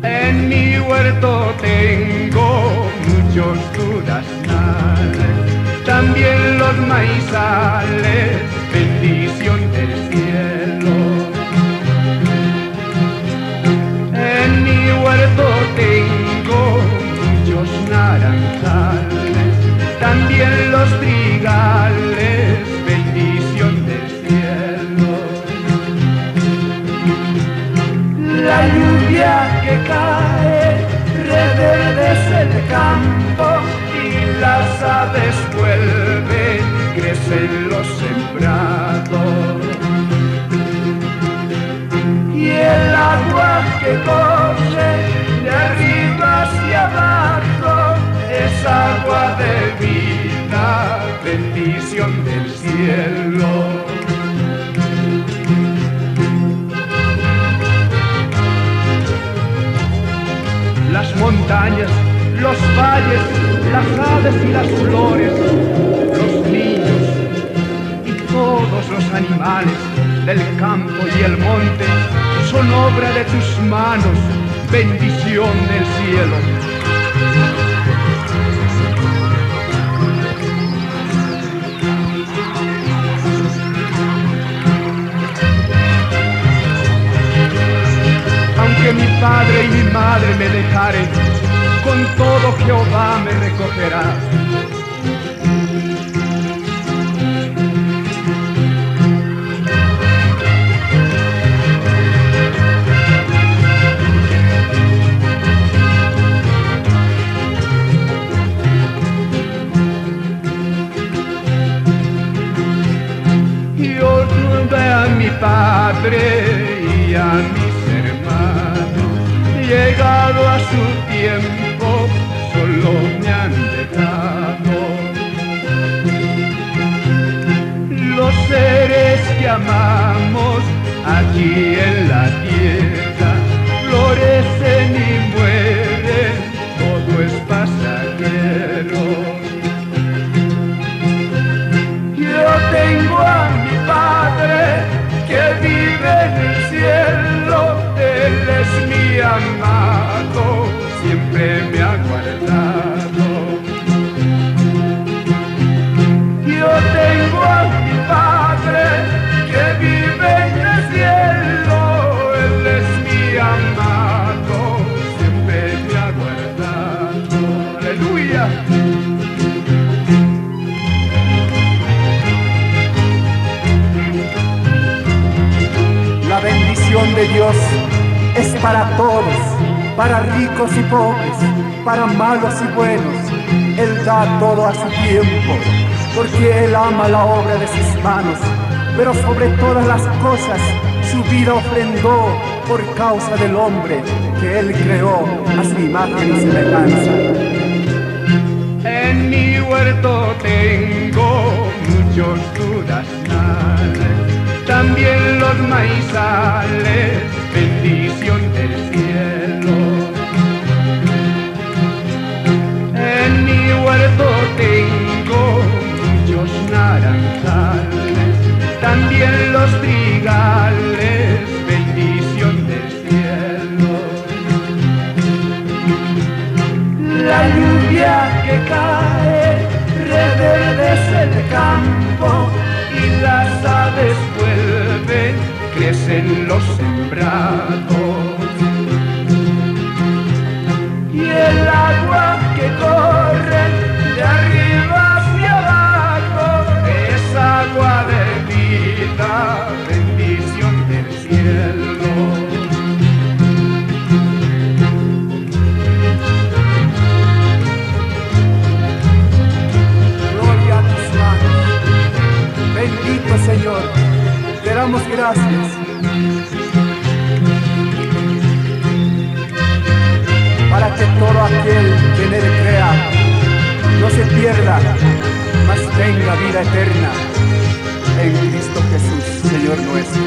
En mi huerto tengo muchos duraznales, también los maizales, bendición del cielo. En mi huerto tengo muchos naranjales, también los trigales, bendición del cielo. La lluvia que cae reverdece el campo y las aves vuelven, crecen los sembrados. Y el agua que corre de arriba hacia abajo es agua de vida, bendición del cielo. Las montañas, los valles, las aves y las flores, los niños y todos los animales del campo y el monte son obra de tus manos, bendición del cielo. Aunque mi padre y mi madre me dejaren, con todo Jehová me recogerá. Yo tuve a mi padre y a mis hermanos, llegado a su tiempo, solo me han dejado. Los seres que amamos aquí en la tierra florecen y mueren, todo es pasajero. Yo tengo a mi Padre que vive en el cielo, Él es mi amado, siempre me ha guardado. Yo tengo a mi Padre que vive en el cielo, Él es mi amado, siempre me ha guardado. Aleluya. La bendición de Dios es para todos, para ricos y pobres, para malos y buenos. Él da todo a su tiempo, porque Él ama la obra de sus manos. Pero sobre todas las cosas, su vida ofrendó por causa del hombre que Él creó a su imagen y semejanza. En mi huerto tengo muchos duraznales, también los maizales, bendición del cielo. En mi huerto tengo muchos naranjales, también los trigales, bendición del cielo. La lluvia que cae reverdece el campo y las aves vuelven, crecen los sembrados. Y el agua que corre de arriba hacia abajo es agua de vida, bendición del cielo. Gloria a tus manos. Bendito Señor, te damos gracias. Para que todo aquel que en Él crea no se pierda, mas tenga vida eterna en Cristo Jesús, Señor nuestro.